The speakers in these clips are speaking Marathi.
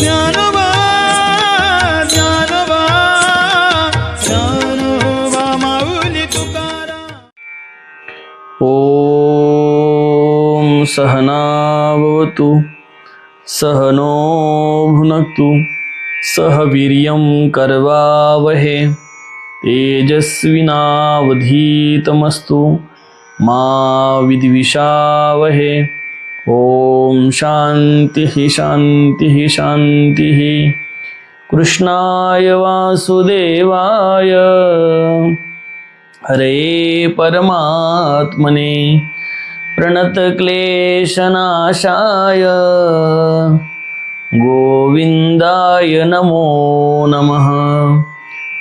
ज्ञानोबा ज्ञानोबा ज्ञानोबा माऊली तुकाराम. ओम सहना भवतु सहनो भुनक्तु सह वीर्यं करवावहे तेजस्विनावधीतमस्तु मा विद्विषावहे. ओम शांतिः शांतिः शांतिः. कृष्णाय वासुदेवाय हरे परमात्मने प्रणतक्लेशनाशाय गोविंदाय नमो नमः.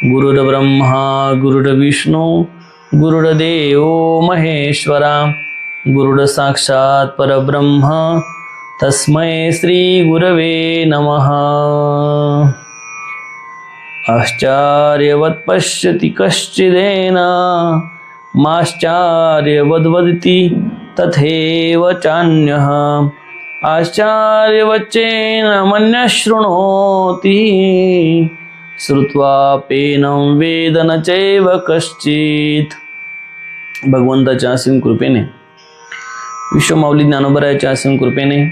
गुरुर्ब्रह्मा गुरुर्विष्णू गुरुर्देवो महेश्वरा गुरुर्साक्षात् परब्रह्म तस्मै श्री गुरवे नमः. आश्चर्यवत् पश्यति कश्चिदेन माश्चर्यवद्वदति तथैव चान्यः आश्चर्यवच्चेन मन्यः शृणोति श्रुत्वाप्येनं वेद न चैव कश्चित्. भगवंताच्या असीम कृपेने विश्वमाऊली ज्ञानोबरायाच्या असीम कृपेने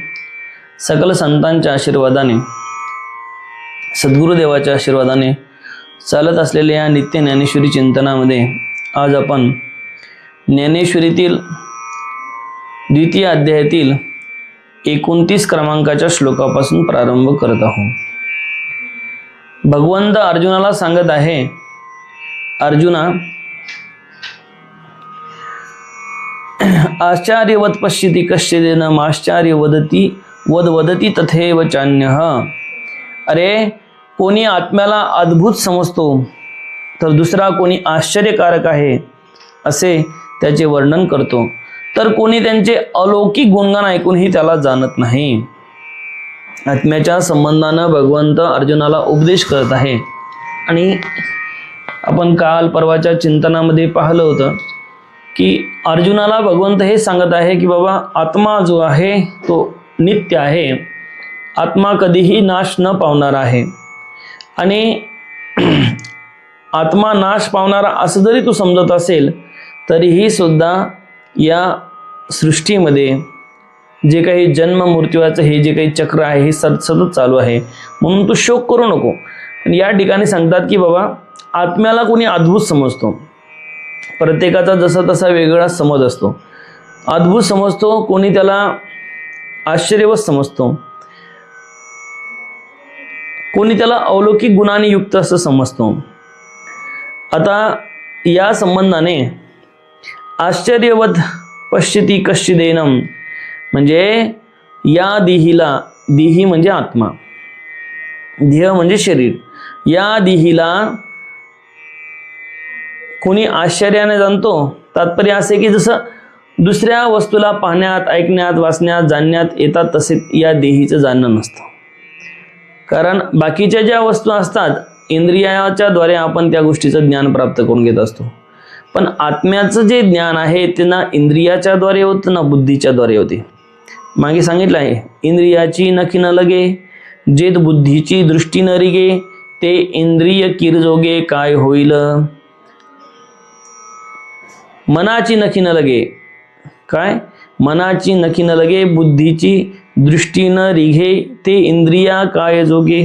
सकल संतांच्या आशीर्वादाने सद्गुरुदेवाच्या आशीर्वादाने चालत असलेल्या या नित्य ज्ञानेश्वरी चिंतनामध्ये आज आपण ज्ञानेश्वरीतील द्वितीय अध्यायातील 29 क्रमांकाच्या श्लोकापासून प्रारंभ करत आहोत. भगवंत अर्जुनाला सांगत आहे, अर्जुना आश्चर्यवत् पश्यति कश्चिदेन माश्चर्य वदति तथैव चान्यः. अरे कोणी आत्म्याला अद्भुत समजतो तर दुसरा कोणी आश्चर्यकारक आहे असे त्याचे वर्णन करतो, तर कोणी त्यांचे अलौकिक गुणगान ऐकूनही त्याला जाणत नाही. आत्म्याच्या संबंधानं भगवंत अर्जुनाला उपदेश करत आहे. आणि आपण काल परवाच्या चिंतनामध्ये पाहिलं होतं की अर्जुनाला भगवंत हे सांगत आहे की बाबा आत्मा जो आहे तो नित्य आहे, आत्मा कधीही नाश न पावणारा आहे. आणि आत्मा नाश पावणारा असं जरी तू समजत असेल तरीही सुद्धा या सृष्टीमध्ये जे काही जन्म मृत्यूचं हे जे काही चक्र आहे हे सतत चालू आहे, म्हणून तू शोक करू नको. पण या ठिकाणी सांगतात की बाबा आत्म्याला कोणी अद्भुत समजतो, प्रत्येकाचा जसा तसा वेगळा समज असतो. अद्भुत समजतो, कोणी त्याला आश्चर्यवत समजतो, कोणी त्याला अलौकिक गुणांनी युक्त असं समजतो. आता या संबंधाने आश्चर्यवत पश्यति कश्चिदेनम म्हणजे या देहीला, देही म्हणजे आत्मा, देह म्हणजे शरीर, या देहीला कोणी आश्चर्याने जाणतो. तात्पर्य असे की जसं दुसऱ्या वस्तूला पाहण्यात ऐकण्यात वाचण्यात जाणण्यात येतात तसे या देहीचं जाणणं नसतं. कारण बाकीच्या ज्या वस्तू असतात इंद्रियाच्या द्वारे आपण त्या गोष्टीचं ज्ञान प्राप्त करून घेत असतो, पण आत्म्याचं जे ज्ञान आहे ते ना इंद्रियाच्या द्वारे होतं ना बुद्धीच्या द्वारे होते. मागे सांगितलं आहे, इंद्रियाची नखी न लगे जेत बुद्धीची दृष्टी न रिगे ते इंद्रिय किरजोगे काय होईल. मनाची नखी न लगे, काय मनाची नखी न लगे बुद्धीची दृष्टी न रिघे ते इंद्रिया काय जोगे.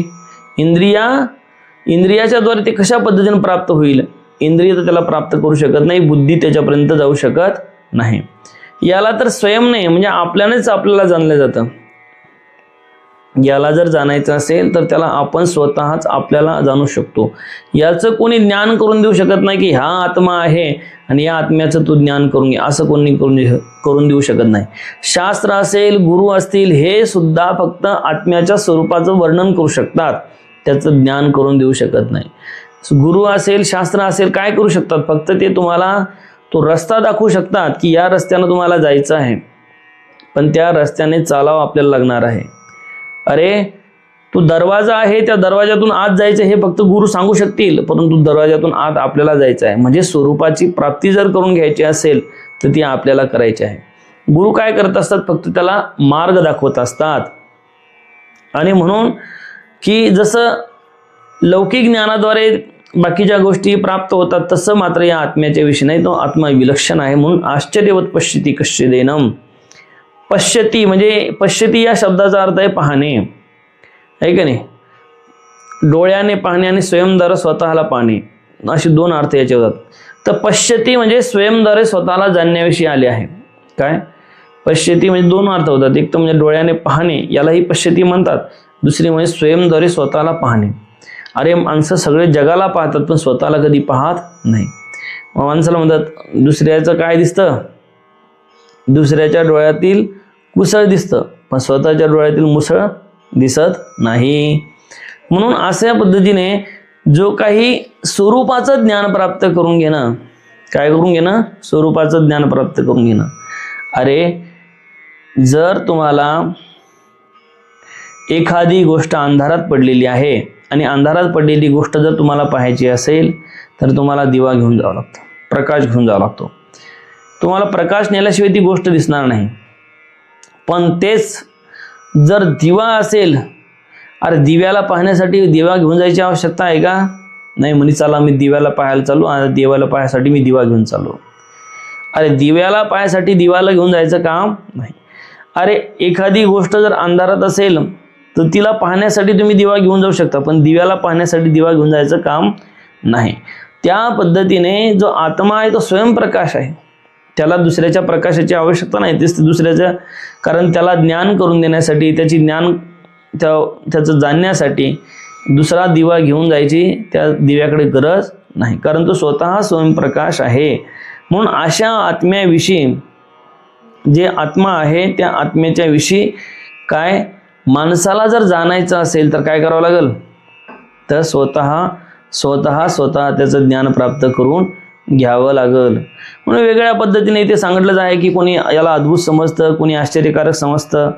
इंद्रियाच्या द्वारे ते कशा पद्धतीने प्राप्त होईल. इंद्रिय तर त्याला प्राप्त करू शकत नाही, बुद्धी त्याच्यापर्यंत जाऊ शकत नाही. याला तर स्वयं नाही म्हणजे आपल्यानेच आपल्याला जाणलं जातं. याला जर जाणायचं असेल तर त्याला आपण स्वतःच आपल्याला जाणू शकतो. याचं कोणी ज्ञान करून देऊ शकत नाही की हा आत्मा आहे आणि या आत्म्याचं तू ज्ञान करून घे, असं कोणी करून देऊ शकत नाही. शास्त्र असेल, गुरु असतील, हे सुद्धा फक्त आत्म्याच्या स्वरूपाचं वर्णन करू शकतात, त्याचं ज्ञान करून देऊ शकत नाही. गुरु असेल, शास्त्र असेल, काय करू शकतात, फक्त ते तुम्हाला तो रस्ता दाखवू शकतात की या रस्त्यानं तुम्हाला जायचं आहे, पण त्या रस्त्याने चालावं आपल्याला लागणार आहे. अरे तो दरवाजा आहे, त्या दरवाजातून आत जायचं हे फक्त गुरु सांगू शकतील, परंतु दरवाजातून आत आपल्याला जायचं आहे. म्हणजे स्वरूपाची प्राप्ती जर करून घ्यायची असेल तर ती आपल्याला करायची आहे. गुरु काय करत असतात, फक्त त्याला मार्ग दाखवत असतात. आणि म्हणून की जसं लौकिक ज्ञानाद्वारे बाकीच्या गोष्टी प्राप्त होतात तसं मात्र या आत्म्याच्या विषयी नाही. तो आत्मा विलक्षण आहे. म्हणून आश्चर्यवत पश्यती कश्चिदेनम. पश्यती म्हणजे पश्यती या शब्दाचा अर्थ आहे पाहणे, आहे का नाही. डोळ्याने पाहणे आणि स्वयंद्वारे स्वतःला पाहणे असे दोन अर्थ याचे होतात. तर पश्यती म्हणजे स्वयंद्वारे स्वतःला जाणण्याविषयी आले आहे. काय पश्यती म्हणजे दोन अर्थ होतात. एक तर म्हणजे डोळ्याने पाहणे यालाही पश्यती म्हणतात, दुसरी म्हणजे स्वयंद्वारे स्वतःला पाहणे. अरे माणसं सगळे जगाला पाहतात पण स्वतःला कधी पाहत नाही. माणसाला म्हणतात दुसऱ्याचं काय दिसतं, दुसऱ्याच्या डोळ्यातील कुसळ दिसतं पण स्वतःच्या डोळ्यातील मुसळ दिसत नाही. म्हणून अशा पद्धतीने जो काही स्वरूपाचं ज्ञान प्राप्त करून घेणं, काय करून घेणं, स्वरूपाचं ज्ञान प्राप्त करून घेणं. अरे जर तुम्हाला एखादी गोष्ट अंधारात पडलेली आहे आणि अंधारात पडलेली गोष्ट जर तुम्हाला पाहायची असेल तर तुम्हाला दिवा घेऊन जावं लागतं, प्रकाश घेऊन जावं लागतो. तुम्हाला प्रकाश नेल्याशिवाय ती गोष्ट दिसणार नाही. पण तेच जर दिवा असेल, अरे दिव्याला पाहण्यासाठी दिवा घेऊन जायची आवश्यकता आहे का? नाही. म्हणे चला मी दिव्याला पाहायला चालू, देवाला पाहायसाठी मी दिवा घेऊन चालू. अरे दिव्याला पाहायसाठी दिवाला घेऊन जायचं काम नाही. अरे एखादी गोष्ट जर अंधारात असेल तर तिला पाहण्यासाठी तुम्ही दिवा घेऊन जाऊ शकता पण दिव्याला पाहण्यासाठी दिवा घेऊन जायचं काम नाही. त्या पद्धतीने जो आत्मा आहे तो स्वयंप्रकाश आहे. त्याला दुसऱ्याच्या प्रकाशाची आवश्यकता नाही. तेच दुसऱ्याच्या, कारण त्याला ज्ञान करून देण्यासाठी, त्याची ज्ञान त्याचं जाणण्यासाठी दुसरा दिवा घेऊन जायची त्या दिव्याकडे गरज नाही, कारण तो स्वतः स्वयंप्रकाश आहे. म्हणून अशा आत्म्याविषयी, जे आत्मा आहे त्या आत्म्याच्या विषयी काय माणसाला जर जाणायचं असेल तर काय करावं लागेल, तर स्वतः त्याचं ज्ञान प्राप्त करून घ्यावं लागेल. म्हणून वेगळ्या पद्धतीने इथे सांगितलं आहे की कोणी याला अद्भुत समजतं, कोणी आश्चर्यकारक समजतं.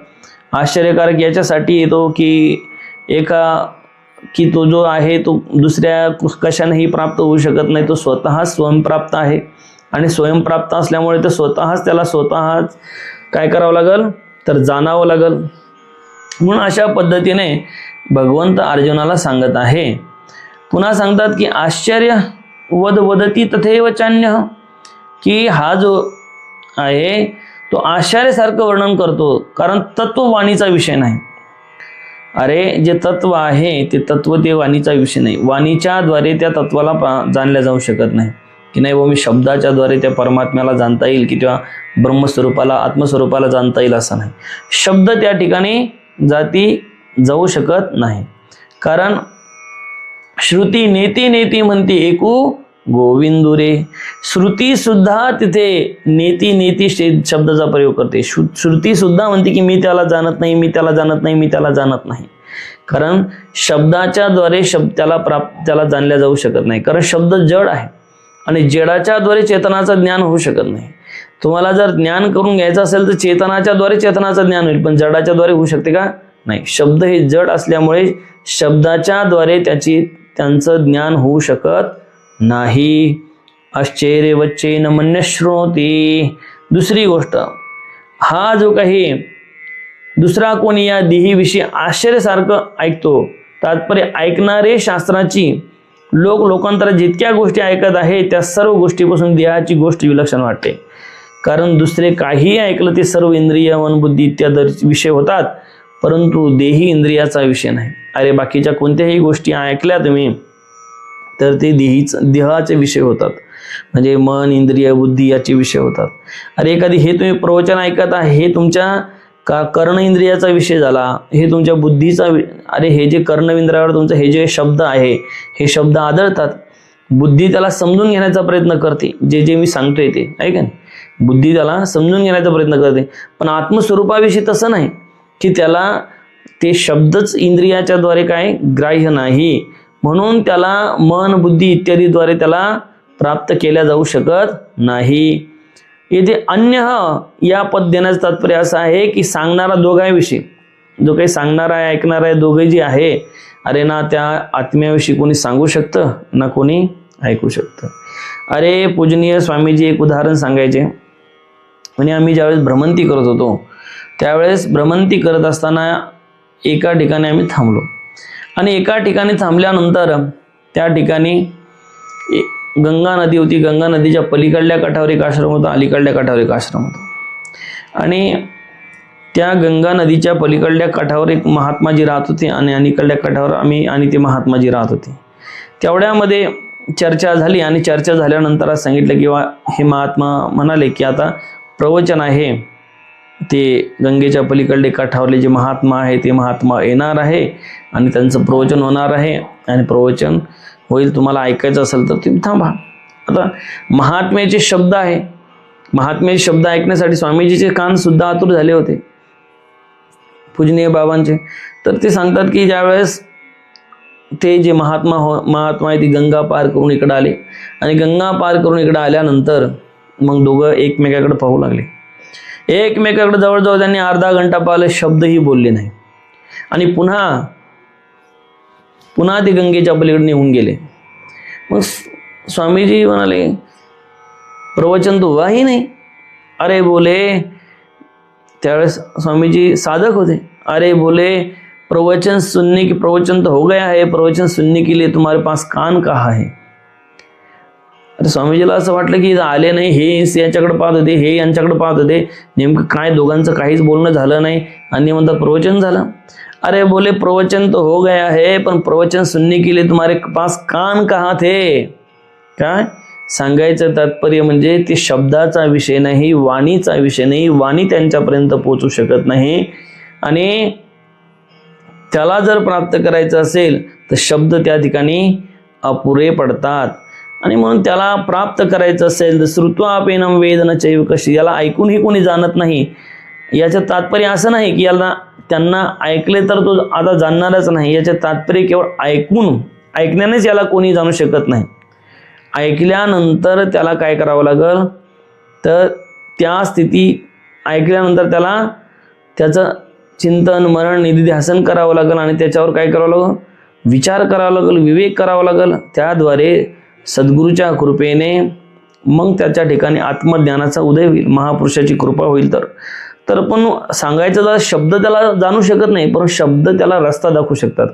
आश्चर्यकारक याच्यासाठी येतो की तो जो आहे तो दुसऱ्या कशानेही प्राप्त होऊ शकत नाही. तो स्वतः स्वयंप्राप्त आहे आणि स्वयंप्राप्त असल्यामुळे तो स्वतःच काय करावं लागेल, तर जाणावं लागेल. म्हणून अशा पद्धतीने भगवंत अर्जुनाला सांगत आहे. पुन्हा सांगतात की आश्चर्य वदती तथैव चान्य, की हा जो आहे तो आश्चर्यासारखं वर्णन करतो, कारण तत्ववाणीचा विषय नाही. अरे जे तत्व आहे ते तत्व ते वाणीचा विषय नाही. वाणीच्या द्वारे त्या तत्वाला जाणल्या जाऊ शकत नाही, की नाही मी शब्दाच्या द्वारे त्या परमात्म्याला जाणता येईल की तेव्हा ब्रह्मस्वरूपाला आत्मस्वरूपाला जाणता येईल असं नाही. शब्द त्या ठिकाणी जाऊ शकत नाही, कारण श्रुती नेती म्हणते एकू गोविंदुरे. श्रुती सुद्धा तिथे नेती शब्दाचा प्रयोग करते. श्रुती सुद्धा म्हणते की मी त्याला जाणत नाही, कारण शब्दाच्या द्वारे त्याला जाणल्या जाऊ शकत नाही, कारण शब्द जड आहे आणि जडाच्या द्वारे चेतनाचं ज्ञान होऊ शकत नाही. तुम्हाला जर ज्ञान करून घ्यायचं असेल तर चेतनाच्या द्वारे चेतनाचं ज्ञान होईल, पण जडाच्या द्वारे होऊ शकते का? नाही. शब्द हे जड असल्यामुळे शब्दाच्या द्वारे त्यांचं ज्ञान होऊ शकत नाही. आश्चर्य वच्चेन मन्यश्रोती. दुसरी गोष्ट, हा जो काही दुसरा कोणी या देहीविषयी आश्चर्यासारखं ऐकतो, तात्पर्य ऐकणारे शास्त्राची लोकांतर जितक्या गोष्टी ऐकत आहे त्या सर्व गोष्टीपासून देहाची गोष्ट विलक्षण वाटते. कारण दुसरे काही ऐकलं ते सर्व इंद्रिय मन बुद्धी इत्यादी विषय होतात, परंतु देही इंद्रियाचा विषय नाही. अरे बाकीच्या कोणत्याही गोष्टी ऐकल्या तुम्ही तर ते देहाचे विषय होतात, म्हणजे मन इंद्रिय बुद्धी याचे विषय होतात. अरे एखादी हे तुम्ही प्रवचन ऐकत आहे हे तुमच्या कर्ण इंद्रियाचा विषय झाला, हे तुमच्या बुद्धीचा. अरे हे जे कर्ण इंद्रियावर तुमचं हे जे शब्द आहे हे शब्द आदळतात, बुद्धी त्याला समजून घेण्याचा प्रयत्न करते. जे मी सांगतोय ते आहे का नाही, बुद्धी त्याला समजून घेण्याचा प्रयत्न करते. पण आत्मस्वरूपाविषयी तसं नाही की त्याला ते शब्दच इंद्रियाच्या द्वारे काय ग्राह्य नाही, म्हणून त्याला मन बुद्धी इत्यादीद्वारे त्याला प्राप्त केल्या जाऊ शकत नाही. येथे अन्य या पद देण्याचं तात्पर्य असं आहे की सांगणारा दोघांविषयी, जो काही सांगणारा आहे ऐकणारा आहे दोघे जे आहे, अरे ना त्या आत्म्याविषयी कोणी सांगू शकतं ना कोणी ऐकू शकतं. अरे पूजनीय स्वामीजी एक उदाहरण सांगायचे. म्हणजे आम्ही ज्यावेळेस भ्रमंती करत होतो त्यावेळेस भ्रमंती करत असताना एका ठिकाणी आम्ही थांबलो. आणि एका ठिकाणी थांबल्यानंतर त्या ठिकाणी गंगा नदी होती. गंगा नदीच्या पलीकडल्या काठावर एक आश्रम होता, अलीकडल्या काठावर एक आश्रम होता. आणि त्या गंगा नदीच्या पलीकडल्या काठावर एक महात्माजी राहत होते आणि अलीकडल्या काठावर आम्ही आणि ते महात्माजी राहत होते. तेवढ्यामध्ये चर्चा झाली आणि चर्चा झाल्यानंतर सांगितलं किंवा हे महात्मा म्हणाले की आता प्रवचन आहे, ते गंगेच्या पलीकडले काठावरले जे महात्मा आहे ते महात्मा येणार आहे आणि त्यांचं प्रवचन होणार आहे आणि प्रवचन होईल. तुम्हाला ऐकायचं असेल तर तुम्ही थांबा. आता महात्म्याचे शब्द आहे, महात्म्याचे शब्द ऐकण्यासाठी स्वामीजीचे कान सुद्धा आतुर झाले होते, पूजनीय बाबांचे. तर ते सांगतात की ज्यावेळेस ते जे महात्मा आहे ती गंगा पार करून इकडं आले आणि गंगा पार करून इकडं आल्यानंतर मग दोघं एकमेकाकडे पाहू लागले. एकमेकाकडे जवळजवळ त्यांनी अर्धा घंटा पाहिलं, शब्दही बोलले नाही. आणि पुन्हा ते गंगेच्या पलीकडे निघून गेले. मग स्वामीजी म्हणाले प्रवचन तो हुआ ही नहीं. अरे बोले, त्यावेळेस स्वामीजी साधक होते. अरे बोले प्रवचन तो हो गया है, प्रवचन सुनने के लिए तुम्हारे पास कान कहाँ है. अरे स्वामीजीला असं वाटलं की आले नाही, हे याच्याकडे पाहत होते, हे यांच्याकडे पाहत होते, नेमकं काय दोघांचं काहीच बोलणं झालं नाही आणि म्हणतात प्रवचन झालं. अरे बोले प्रवचन तो हो गया है, पण प्रवचन सुनने के लिए तुम्हारे पास कान कहाँ थे. काय सांगायचं तात्पर्य म्हणजे ते शब्दाचा विषय नाही, वाणीचा विषय नाही, वाणी त्यांच्यापर्यंत पोहोचू शकत नाही. आणि त्याला जर प्राप्त करायचं असेल तर शब्द त्या ठिकाणी अपुरे पडतात. आणि म्हणून त्याला प्राप्त करायचं असेल तर श्रुत्वापेनम वेदन चैव कशी, याला ऐकूनही कोणी जाणत नाही. याचं तात्पर्य असं नाही की याला त्यांना ऐकले तर तो आता जाणणारच नाही. याचं तात्पर्य केवळ ऐकण्यानेच याला कोणी जाणू शकत नाही. ऐकल्यानंतर त्याला काय करावं लागेल तर त्या स्थिती ऐकल्यानंतर त्याला त्याचं चिंतन मनन निधिध्यासन करावं लागेल आणि त्याच्यावर काय करावं लागेल, विचार करावा लागेल, विवेक करावा लागेल. त्याद्वारे सद्गुरूच्या कृपेने मग त्याच्या ठिकाणी आत्मज्ञानाचा उदय होईल, महापुरुषाची कृपा होईल. तर पण सांगायचं तर शब्द त्याला जाणू शकत नाही, पण शब्द त्याला रस्ता दाखवू शकतात.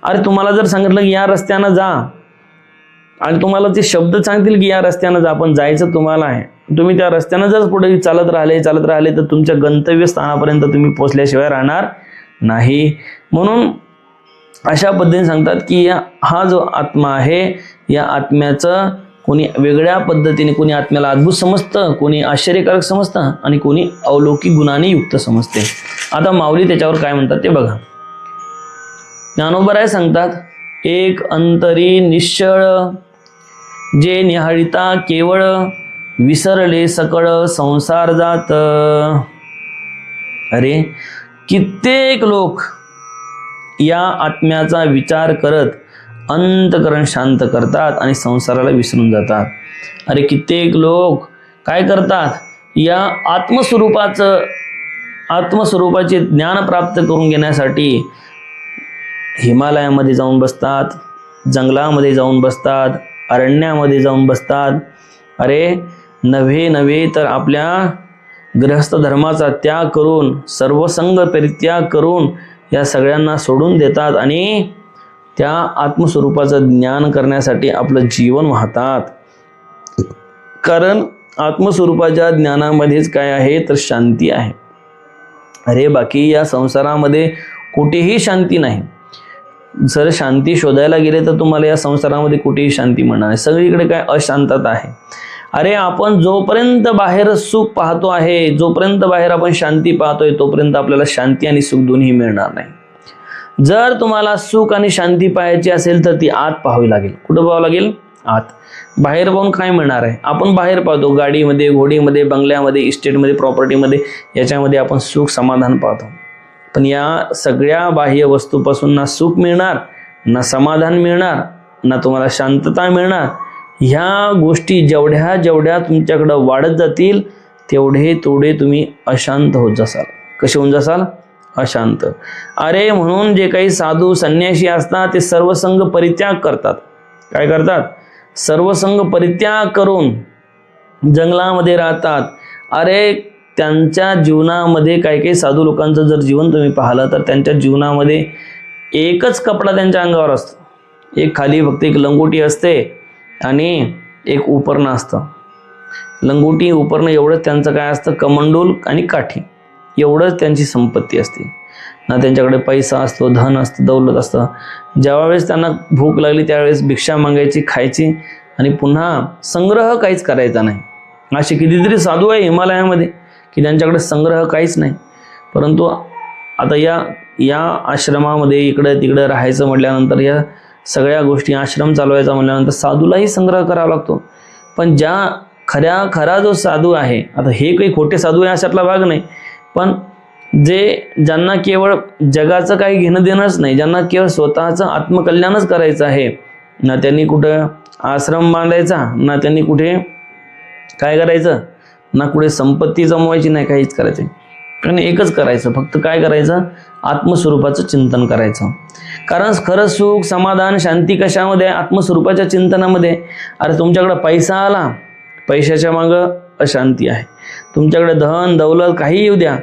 अरे तुम्हाला जर सांगितलं की या रस्त्यानं जा आणि तुम्हाला ते शब्द सांगतील की या रस्त्यानं जा, पण जायचं तुम्हाला आहे. तुम्ही त्या रस्त्यानं जर पुढे चालत राहिले तर तुमच्या गंतव्यस्थानापर्यंत तुम्ही पोहोचल्याशिवाय राहणार नाही. म्हणून अशा पद्धतीने सांगतात की हा जो आत्मा आहे या आत्म्याचं कोणी वेगळ्या पद्धतीने, कोणी आत्म्याला अद्भुत समजतं, कोणी आश्चर्यकारक समजतं आणि कोणी अलौकिक गुणांनी युक्त समजते. आता माऊली त्याच्यावर काय म्हणतात ते बघा. ज्ञानोबराय सांगतात, एक अंतरी निश्चळ जे निहाळिता केवळ विसरले सकळ संसार जात. अरे कित्येक लोक या आत्म्याचा विचार करत अंतकरण शांत करतात आणि संसाराला विसरून जातात. अरे कित्येक लोक काय करतात, या आत्मस्वरूपाचे ज्ञान प्राप्त करून घेण्यासाठी हिमालयामध्ये जाऊन बसतात, जंगलामध्ये जाऊन बसतात, अरण्यामध्ये जाऊन बसतात. अरे नव्हे तर आपल्या गृहस्थ धर्माचा त्याग करून, सर्वसंग परित्याग करून या सगळ्यांना सोडून देतात आणि त्या आत्मस्वरूपाचं ज्ञान करण्यासाठी आपलं जीवन वाहतात. कारण आत्मस्वरूपाच्या ज्ञानामध्येच काय आहे तर शांती आहे. अरे बाकी या संसारामध्ये कुठेही शांती नाही. जर शांती शोधायला गेले तर तुम्हाला या संसारामध्ये कुठेही शांती मिळणार नाही. सगळीकडे काय अशांतता आहे. अरे आपण जोपर्यंत बाहेर सुख पाहतो आहे, जोपर्यंत बाहेर आपण शांती पाहतोय, तोपर्यंत आपल्याला शांती आणि सुख दोन्ही मिळणार नाही. जर तुम्हाला सुख आणि शांती पाहायची असेल तर ती आत पाहावी लागेल. कुठं पाहावं लागेल? आत. बाहेर पाहून काय मिळणार आहे? आपण बाहेर पाहतो, गाडीमध्ये, घोडीमध्ये, बंगल्यामध्ये, इस्टेटमध्ये, प्रॉपर्टीमध्ये, याच्यामध्ये आपण सुख समाधान पाहतो. पण या सगळ्या बाह्य वस्तूपासून ना सुख मिळणार, ना समाधान मिळणार, ना तुम्हाला शांतता मिळणार. ह्या गोष्टी जेवढ्या तुमच्याकडं वाढत जातील तेवढे तुम्ही अशांत होत जासाल. कसे होऊन जासाल? अशांत. अरे म्हणून जे काही साधू संन्यासी असतात ते सर्वसंग परित्याग करतात. काय करतात? सर्वसंग परित्याग करून जंगलामध्ये राहतात. अरे त्यांच्या जीवनामध्ये काही साधू लोकांचं जर जीवन तुम्ही पाहिलं तर त्यांच्या जीवनामध्ये एकच कपडा त्यांच्या अंगावर असतो, एक खाली फक्त एक लंगोटी असते आणि एक उपरणं असतं. लंगोटी उपरणं एवढंच त्यांचं काय असतं, कमंडूल आणि काठी एवढंच त्यांची संपत्ती असते. ना त्यांच्याकडे पैसा असतो, धन असतं, दौलत असतं. ज्यावेळेस त्यांना भूक लागली त्यावेळेस भिक्षा मागायची, खायची आणि पुन्हा संग्रह काहीच करायचा नाही. असे कितीतरी साधू आहे हिमालयामध्ये की त्यांच्याकडे संग्रह काहीच नाही. परंतु आता या आश्रमामध्ये इकडं तिकडं राहायचं म्हटल्यानंतर या सगळ्या गोष्टी, आश्रम चालवायचा म्हटल्यानंतर साधूलाही संग्रह करावा लागतो. पण खरा जो साधू आहे, आता हे काही खोटे साधू आहे अशातला भाग नाही, पण ज्यांना केवळ जगाचं काही घेणं देणंच नाही, ज्यांना केवळ स्वतःचं आत्मकल्याणच करायचं आहे, ना त्यांनी कुठं आश्रम बांधायचा, ना त्यांनी कुठे काय करायचं, ना कुठे संपत्ती जमवायची, नाही काहीच करायचं. कारण एकच करायचं, फक्त काय करायचं, आत्मस्वरूपाचं चिंतन करायचं. कारण खरं सुख, समाधान, शांती कशामध्ये, आत्मस्वरूपाच्या चिंतनामध्ये. अरे तुमच्याकडे पैसा आला, पैशाच्या मागं अशांती आहे. तुमच्याकडे धन दौलत काही येऊ द्या,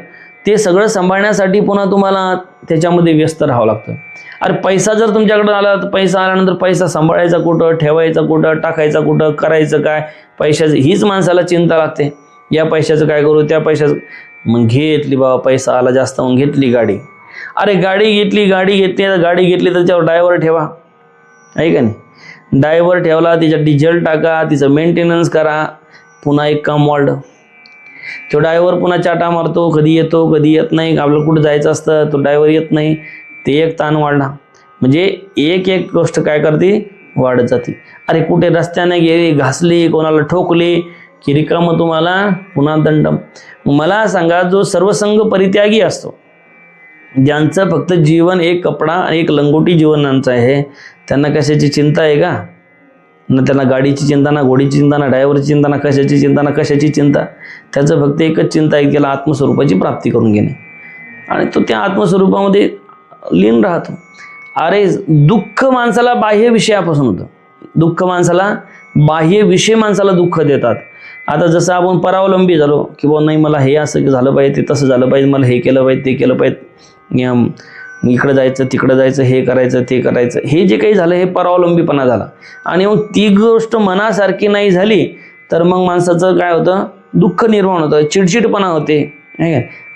ते सगळं सांभाळण्यासाठी पुन्हा तुम्हाला त्याच्यामध्ये व्यस्त राहावं लागतं. अरे पैसा जर तुमच्याकडे आला तर पैसा आल्यानंतर पैसा सांभाळायचा कुठं, ठेवायचा कुठं, टाकायचा कुठं, करायचं काय, पैशाचं हीच माणसाला चिंता लागते. या पैशाचं काय करू, त्या पैशाचं, मग घेतली बाबा, पैसा आला जास्त, मग घेतली गाडी. अरे गाडी घेतली तर त्याच्यावर ड्रायव्हर ठेवा, आहे का नाही. ड्रायव्हर ठेवला, तिच्यात डिझेल टाका, तिचं मेंटेनन्स करा, पुन्हा एक काम वाढलं. तो ड्रायव्हर पुन्हा चाटा मारतो, कधी येतो कधी येत नाही. आपल्याला कुठं जायचं असतं, तो ड्रायव्हर येत नाही, ते एक ताण वाढला. म्हणजे एक गोष्ट काय करते, वाढत जाते. अरे कुठे रस्त्याने गेली, घासली, कोणाला ठोकली की रिकामं तुम्हाला पुन्हा दंड. मला सांगा, जो सर्वसंग परित्यागी असतो, ज्यांचं फक्त जीवन एक कपडा आणि एक लंगोटी जीवनांचं आहे, त्यांना कशाची चिंता आहे का? ना त्यांना गाडीची चिंता, ना घोडीची चिंता, ना ड्रायव्हरची चिंता, ना कशाची चिंता, ना कशाची चिंता. त्याचं फक्त एकच चिंता आहे, त्याला आत्मस्वरूपाची प्राप्ती करून घेणे, आणि तो त्या आत्मस्वरूपामध्ये लीन राहतो. अरे दुःख माणसाला बाह्य विषयापासून होतं. दुःख माणसाला बाह्य विषय माणसाला दुःख देतात. आता जसं आपण परावलंबी झालो की बुवा नाही, मला हे असं झालं पाहिजे, ते तसं झालं पाहिजे, मला हे केलं पाहिजे, ते केलं पाहिजे, इकडं जायचं तिकडं जायचं, हे करायचं ते करायचं, हे जे काही झालं हे परावलंबीपणा झाला. आणि मग ती गोष्ट मनासारखी नाही झाली तर मग माणसाचं काय होतं, दुःख निर्माण होतं, चिडचिडपणा होते.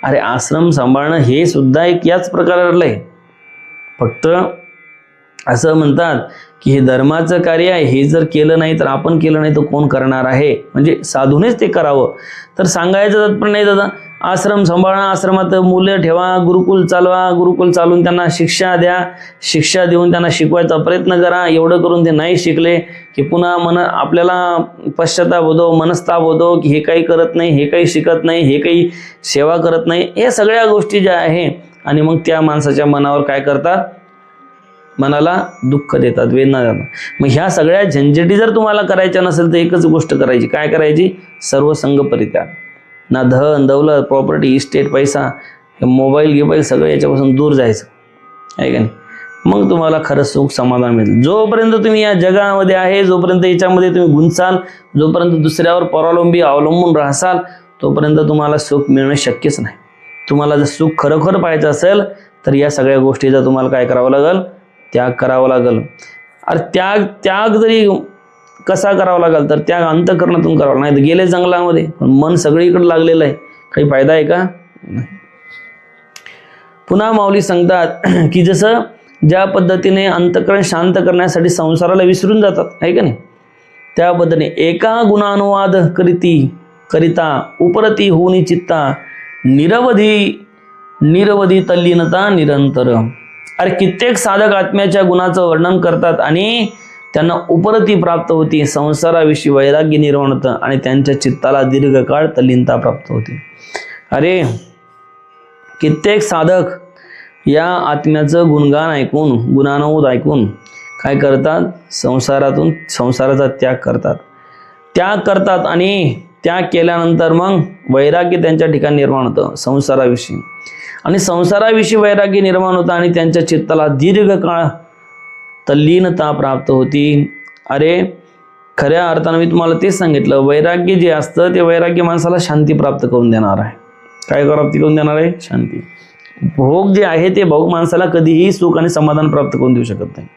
अरे आश्रम सांभाळणं हे सुद्धा एक याच प्रकारातलं आहे. फक्त असं म्हणतात की हे धर्माचं कार्य आहे, हे जर केलं नाही तर आपण केलं नाही तर कोण करणार आहे, म्हणजे साधूनेच ते करावं. तर सांगायचं पण नाही दादा, आश्रम सांभाळा, आश्रमात मुलं ठेवा, गुरुकुल चालवा, गुरुकुल चालून त्यांना शिक्षा द्या, शिक्षा देऊन त्यांना शिकवायचा प्रयत्न करा. एवढं करून ते नाही शिकले की पुन्हा आपल्याला पश्चाताप होतो, मनस्ताप होतो की हे काही करत नाही, हे काही शिकत नाही, हे काही सेवा करत नाही. हे सगळ्या गोष्टी ज्या आहे, आणि मग त्या माणसाच्या मनावर काय करतात, मनाला दुःख देतात, वेदना देतात. मग ह्या सगळ्या झंझटी जर तुम्हाला करायच्या नसेल तर एकच गोष्ट करायची, काय करायची, सर्वसंग परित्याग. ना धन दौलत, प्रॉपर्टी, इस्टेट, पैसा, मोबाईल सगळं याच्यापासून दूर जायचं, आहे का नाही. मग तुम्हाला खरं सुख समाधान मिळेल. जोपर्यंत तुम्ही या जगामध्ये आहे, जोपर्यंत याच्यामध्ये तुम्ही गुंचाल, जोपर्यंत दुसऱ्यावर अवलंबून राहसाल, तोपर्यंत तुम्हाला सुख मिळणं शक्यच नाही. तुम्हाला जर सुख खरोखर पाहायचं असेल तर या सगळ्या गोष्टीचा तुम्हाला काय करावं लागेल, त्याग करावा लागेल. अरे त्याग जरी कसा करावा लागेल तर त्याग अंतःकरणातून करावा, नाही तर गेले जंगलामध्ये पण मन सगळीकडे लागलेलं आहे, काही फायदा आहे का? नाही. पुन्हा माऊली सांगतात की जसं ज्या पद्धतीने अंतःकरण शांत करण्यासाठी संसाराला विसरून जातात, आहे का नाही, त्या पद्धतीने एका गुणानुवाद करिता उपरती होऊनी चित्ता निरवधी तल्लीनता निरंतर. अरे कित्येक साधक आत्म्याच्या गुणाचं वर्णन करतात आणि त्यांना उपरती प्राप्त होती, संसाराविषयी वैराग्य निर्माण होतं आणि त्यांच्या चित्ताला दीर्घकाळ तल्लीनता प्राप्त होती. अरे कित्येक साधक या आत्म्याचं गुणगान ऐकून, गुणानुवाद ऐकून काय करतात, संसाराचा त्याग करतात आणि त्याग केल्यानंतर मग वैराग्य त्यांच्या ठिकाणी निर्माण होतं संसाराविषयी, आणि संसाराविषयी वैराग्य निर्माण होतं आणि त्यांच्या चित्ताला दीर्घकाळ तल्लीनता प्राप्त होती. अरे खऱ्या अर्थानं मी तुम्हाला तेच सांगितलं, वैराग्य जे असतं ते वैराग्य माणसाला शांती प्राप्त करून देणार आहे. काय प्राप्ती करून देणार आहे? शांती. भोग जे आहे ते भोग माणसाला कधीही सुख आणि समाधान प्राप्त करून देऊ शकत नाही.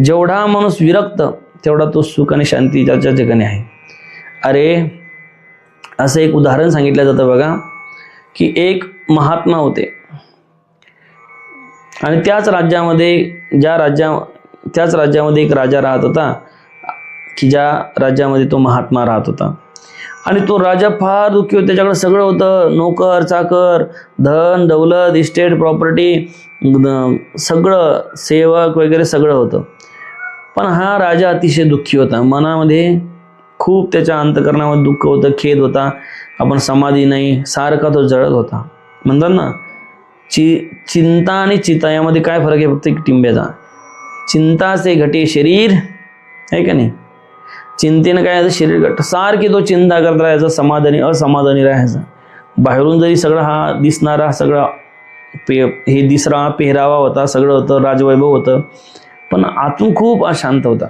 जेवढा माणूस विरक्त तेवढा तो सुख आणि शांती त्याच्या ठिकाणी आहे. अरे असं एक उदाहरण सांगितलं जातं बघा, की एक महात्मा होते आणि त्याच राज्यामध्ये एक राजा राहत होता, की ज्या राज्यामध्ये तो महात्मा राहत होता. आणि तो राजा फार दुःखी होता. त्याच्याकडे सगळं होतं, नोकर चाकर, धन दौलत, इस्टेट, प्रॉपर्टी, सगळं, सेवक वगैरे सगळं होतं. पण हा राजा अतिशय दुःखी होता. मनामध्ये खूप त्याच्या अंतःकरणामध्ये दुःख होतं, खेद होता. आपण समाधी नाही, सारखा तो जळत होता. म्हणतात ना, चिंता आणि चिता यामध्ये काय फरक आहे? फक्त एक टिंब्याचा. चिंताचे घटे शरीर आहे का नाही? चिंतेनं काय याचं शरीर घट. सारखी तो चिंता करत राहायचा, समाधानी असमाधानी राहायचा. बाहेरून जरी सगळं हा दिसणारा सगळा हे दिसरा पेहरावा होता, सगळं होतं, राजवैभव होतं, पण आतून खूप अशांत होता.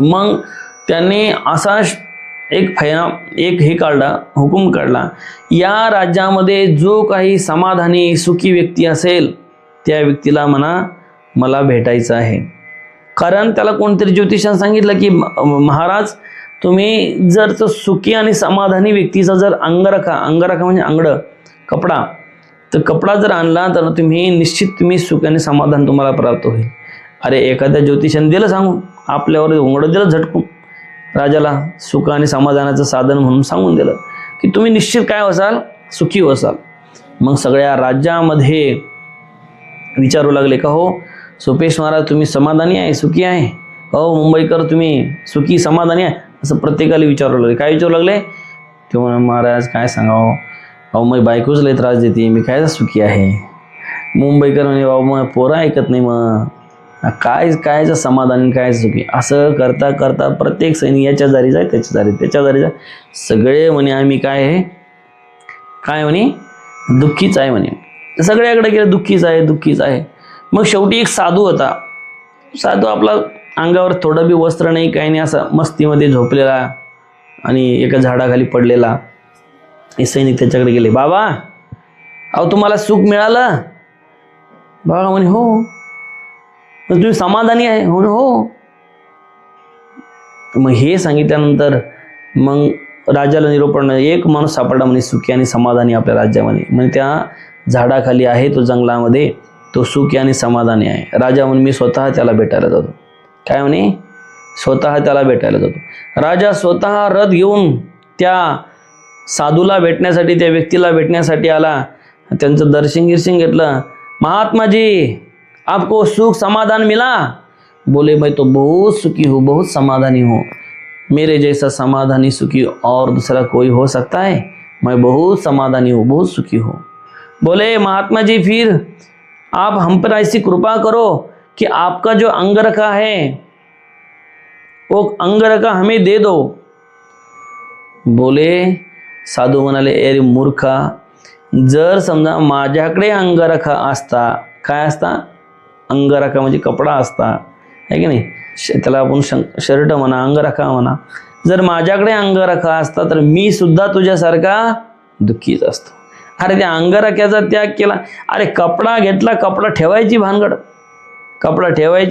मग त्याने असा एक हे काढला, हुकूम काढला, या राज्यामध्ये जो काही समाधानी सुखी व्यक्ती असेल त्या व्यक्तीला म्हणा मला भेटायचं आहे. कारण त्याला कोणतरी ज्योतिषाने सांगितलं की महाराज, तुम्ही जर तो सुखी आणि समाधानी व्यक्तीचा जर अंगरखा म्हणजे अंगडं, कपडा, तर कपडा जर आणला तर तुम्ही सुख आणि समाधान तुम्हाला प्राप्त होईल. अरे एखाद्या ज्योतिषाने दिलं सांगून, आपल्यावर उंगडं दिलं झटकून, राजाला सुख आणि समाधानाचं साधन म्हणून सांगून दिलं की तुम्ही निश्चित काय होसाल? सुखी होसाल. मग सगळ्या राज्यामध्ये विचारू लागले का हो सोपेश महाराज तुम्ही समाधानी आहे, सुखी आहे? हो मुंबईकर तुम्ही सुखी समाधानी आहे? असं प्रत्येकाला विचारू लागले. काय विचारू लागले? ते महाराज काय सांगावं, अहो मग बायकोच लय त्रास देते, मी काय सुखी आहे. मुंबईकर म्हणे बाबा मग पोरं ऐकत नाही, मग कायचं समाधान, काय सुखी. असं करता करता प्रत्येक सैनिक याच्या दारी जाय, त्याच्या दारी जाय, सगळे म्हणे आम्ही काय म्हणे दुःखीच आहे म्हणे. सगळ्याकडे गेले दुःखीच आहे. मग शेवटी एक साधू होता. साधू आपला अंगावर थोडं बी वस्त्र नाही, काही नाही, असा मस्तीमध्ये झोपलेला आणि एका झाडाखाली पडलेला. हे सैनिक त्याच्याकडे गेले. बाबा अहो तुम्हाला सुख मिळालं? बाबा म्हणे हो. तुम्ही समाधानी आहे? हो. मग हे सांगितल्यानंतर मग राजाला निरोप, एक माणूस सापडला म्हणे सुखी आणि समाधानी आपल्या राज्यामध्ये. म्हणजे त्या झाडाखाली आहे तो जंगलामध्ये, तो सुखी आणि समाधानी आहे. राजा म्हणे मी स्वतः त्याला भेटायला जातो. काय म्हणे? स्वतः त्याला भेटायला जातो. राजा स्वतः रथ घेऊन त्या साधूला भेटण्यासाठी, त्या व्यक्तीला भेटण्यासाठी आला. त्यांचं दर्शन घेतलं. महात्मा जी आपको सुख समाधान मिला? बोले मैं तो बहुत सुखी हूँ, बहुत समाधानी हूँ. मेरे जैसा समाधानी सुखी और दूसरा कोई हो सकता है? मैं बहुत समाधानी हूँ, बहुत सुखी हूँ. बोले महात्मा जी फिर आप हम पर ऐसी कृपा करो कि आपका जो अंगरखा है वो अंगरखा हमें दे दो. बोले साधू म्हणाले अरे मूर्खा, जर समजा माझ्याकडे अंगरखा असता, काय असता? अंगरखा म्हणजे कपडा असता, आहे की नाही? त्याला आपण शर्ट म्हणा, अंगरखा म्हणा. जर माझ्याकडे अंगरखा असता तर मी सुद्धा तुझ्यासारखा दुःखीच असतो. अरे त्या अंगरख्याचा त्याग केला. अरे कपडा घेतला, कपडा ठेवायची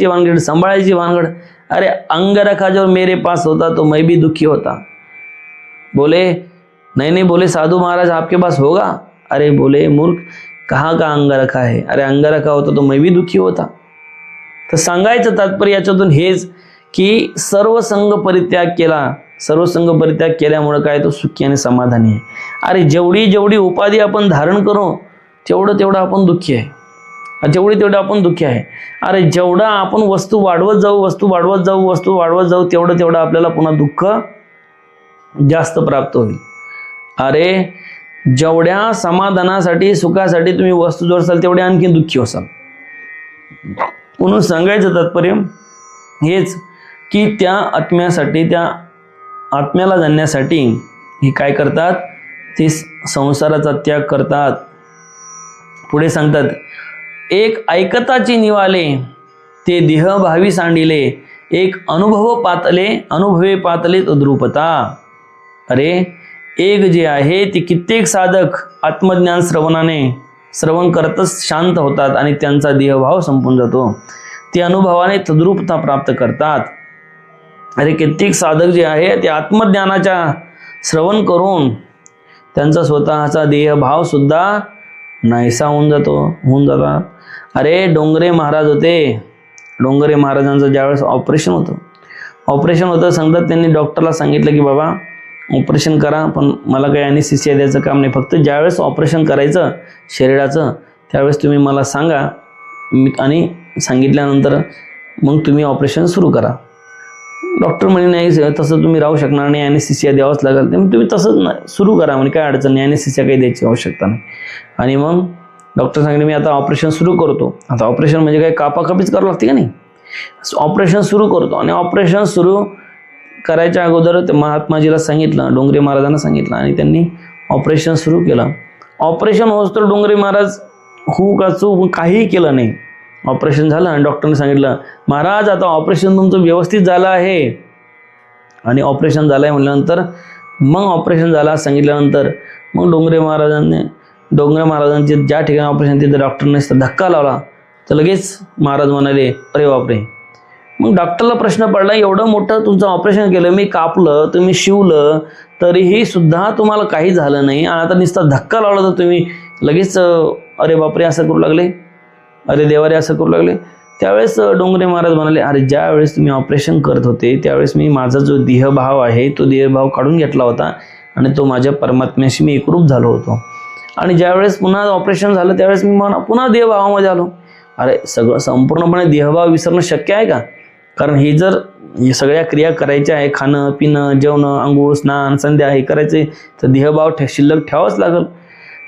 भानगड, सांभाळायची भानगड. अरे अंगरखा जो मेरे पास होता तो मैं भी दुखी होता. बोले नहीं, बोले साधु महाराज आपके पास होगा? अरे बोले मूर्ख, कहाँ का अंगरखा है? अरे अंगरखा होता तो मैं भी दुखी होता. तर सांगायचं तात्पर्य याच्यातून हेच की सर्व संघ परित्याग केल्यामुळे काय तो सुखी आणि समाधानी आहे. अरे जेवढी उपाधी आपण धारण करू तेवढं आपण दुःखी आहे. अरे जेवढा आपण वस्तू वाढवत जाऊ तेवढं आपल्याला पुन्हा दुःख जास्त प्राप्त होईल. अरे जेवढ्या समाधानासाठी सुखासाठी तुम्ही वस्तू जोडसाल तेवढे आणखी दुःखी होसाल. म्हणून सांगायचं तात्पर्य हेच की त्या आत्म्याला जाणण्यासाठी हे काय करतात? ते संसाराचा त्याग करतात. पुढे सांगतात एक ऐकताची निवाले ते देह भावी सांडिले, एक अनुभवे पातले तद्रुपता. अरे एक जे आहे ते कित्येक साधक आत्मज्ञान श्रवणाने श्रवण करतच शांत होतात आणि त्यांचा देहभाव संपून जातो. ते अनुभवाने तद्रूपता प्राप्त करतात. अरे कित्येक साधक जे आहे ते आत्मज्ञानाच्या श्रवण करून त्यांचा स्वतःचा देहभाव सुद्धा नाहीसा होऊन जातात. अरे डोंगरे महाराज होते. डोंगरे महाराजांचं ज्यावेळेस ऑपरेशन होतं सांगतात, त्यांनी डॉक्टरला सांगितलं की बाबा ऑपरेशन करा, पण मला काही ॲनेस्थेसिया द्यायचं काम नाही, फक्त ज्यावेळेस ऑपरेशन करायचं शरीराचं त्यावेळेस तुम्ही मला सांगा, आणि सांगितल्यानंतर मग तुम्ही ऑपरेशन सुरू करा. डॉक्टर म्हणे नाही तसं तुम्ही राहू शकणार नाही, ॲनेस्थेसिया द्यावंच लागेल. तुम्ही तसंच नाही सुरू करा म्हणजे काय अडचण नाही, ॲनेस्थेसिया काही द्यायची आवश्यकता नाही. आणि मग डॉक्टर सांगितले मी आता ऑपरेशन सुरू करतो. आता ऑपरेशन म्हणजे काय कापाकापीच करावं लागते का नाही, ऑपरेशन सुरू करतो. आणि ऑपरेशन सुरू करायच्या अगोदर ते महात्माजीला सांगितलं, डोंगरे महाराजांना सांगितलं, आणि त्यांनी ऑपरेशन सुरू केलं. ऑपरेशन होत तर डोंगरे महाराज काहीही केलं नाही. ऑपरेशन झालं आणि डॉक्टरने सांगितलं महाराज आता ऑपरेशन तुमचं व्यवस्थित झालं आहे. आणि ऑपरेशन झालं आहे म्हटल्यानंतर मग ऑपरेशन झालं सांगितल्यानंतर मग डोंगरे महाराजांचे ज्या ठिकाणी ऑपरेशन तिथे डॉक्टरने धक्का लावला तर लगेच महाराज म्हणाले अरे बापरे. मग डॉक्टरला प्रश्न पडला एवढं मोठं तुमचं ऑपरेशन केलं, मी कापलं, तुम्ही शिवलं, तरीही सुद्धा तुम्हाला काही झालं नाही, आणि आता नुसता धक्का लावला तर तुम्ही लगेच अरे बापरे असं करू लागले, अरे देवारे असं करू लागले. त्यावेळेस डोंगरे महाराज म्हणाले अरे ज्या वेळेस तुम्ही ऑपरेशन करत होते त्यावेळेस मी माझा जो देहभाव आहे तो देहभाव काढून घेतला होता आणि तो माझ्या परमात्म्याशी मी एकरूप झालो होतो. आणि ज्यावेळेस पुन्हा ऑपरेशन झालं त्यावेळेस मी पुन्हा देहभावामध्ये आलो. अरे संपूर्णपणे देहभाव विसरणं शक्य आहे का? कारण हे जर सगळ्या क्रिया करायच्या आहे, खाणं पिणं जेवणं आंघोळ स्नान संध्या हे करायचे तर देहभाव शिल्लक ठेवाच लागल.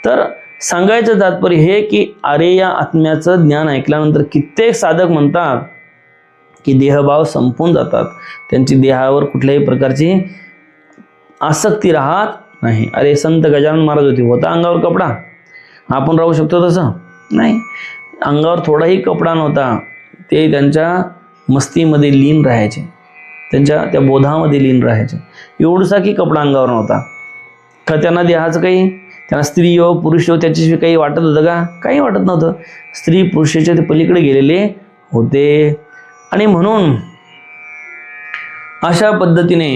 तर सांगायचं तात्पर्य हे की अरे या आत्म्याचं ज्ञान ऐकल्यानंतर कित्येक साधक म्हणतात की देहभाव संपून जातात, त्यांची देहावर कुठल्याही प्रकारची आसक्ती राहत नाही. अरे संत गजानन महाराज होता अंगावर कपडा, आपण राहू शकतो तसं नाही, अंगावर थोडाही कपडा नव्हता, ते त्यांच्या मस्तीमध्ये लीन राहायचे, त्यांच्या त्या बोधामध्ये लीन राहायचे. एवढसा की कपडा अंगावर नव्हता का त्यांना देहाचं काही, त्यांना स्त्री हो पुरुष हो त्याच्याशिवाय काही वाटत होतं का? काही वाटत नव्हतं. स्त्री पुरुषाच्या ते पलीकडे गेलेले होते. आणि म्हणून अशा पद्धतीने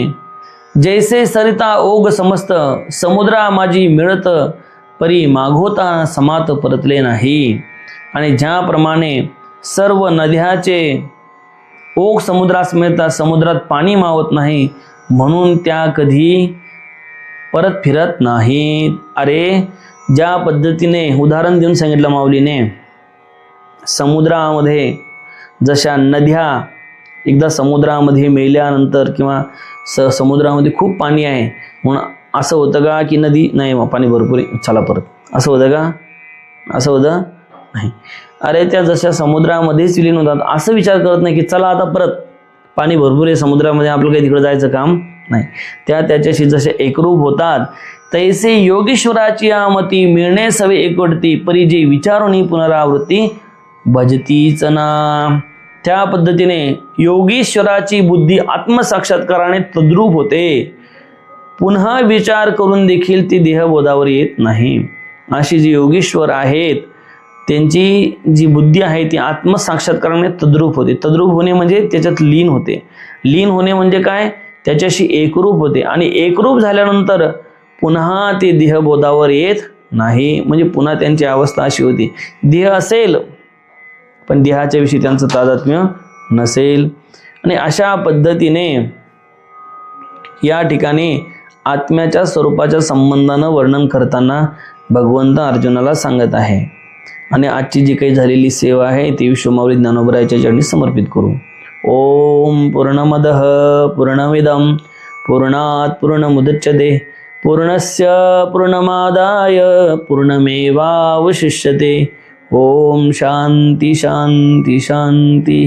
जैसे सरिता ओघ समस्त समुद्रा माझी मिळत परी मागोता समात परतले नाही. आणि ज्याप्रमाणे सर्व नद्याचे ओघ समुद्रास मिळतात, समुद्रात पाणी मावत नाही म्हणून त्या कधी परत फिरत नाहीत. अरे ज्या पद्धतीने उदाहरण देऊन सांगितलं माऊलीने, समुद्रामध्ये जशा नद्या एकदा समुद्रामध्ये मेल्यानंतर किंवा समुद्रामध्ये खूप पाणी आहे म्हणून असं होतं का की नदी नाही पाणी भरपूर आहे चला परत, असं होतं का? असं होतं नाही. अरे त्या जशा समुद्रामध्येच विलीन होतात असं विचार करत नाही की चला आता परत पाणी भरपूर आहे समुद्रामध्ये आपलं काही तिकडे जायचं काम नाही. त्या त्याच्याशी जसे एकरूप होतात तैसे योगेश्वराची मती मिळणे सवे एकवटती परी जे विचारुनी पुनरावृत्ती भजतीच ना. त्या पद्धतीने योगेश्वराची बुद्धी आत्मसाक्षात्काराने तद्रूप होते, पुन्हा विचार करून देखील ती देहबोधावर येत नाही. अशी जी योगेश्वर आहेत त्यांची जी बुद्धी आहे ती आत्मसाक्षात्काराने तद्रूप होते. तद्रूप होणे म्हणजे त्याच्यात लीन होते. लीन होणे म्हणजे काय? त्याच्याशी एकरूप होते. आणि एकरूप झाल्यानंतर पुन्हा ते देहबोधावर येत नाही. म्हणजे पुन्हा त्यांची अवस्था अशी होती, देह असेल पण देहाच्या विषयी त्यांचं तादात्म्य नसेल. आणि अशा पद्धतीने या ठिकाणी आत्म्याच्या स्वरूपाच्या संबंधानं वर्णन करताना भगवंत अर्जुनाला सांगत आहे. आणि आजची जी काही झालेली सेवा आहे ती विश्वमाऊली ज्ञानोबरायाच्या चरणी समर्पित करू. ओम पूर्णमदः पूर्णमिदं पूर्णात् पूर्णमुदच्यते पूर्णस्य पूर्णमादाय पूर्णमेवावशिष्यते. ओम शांती शांती शांती.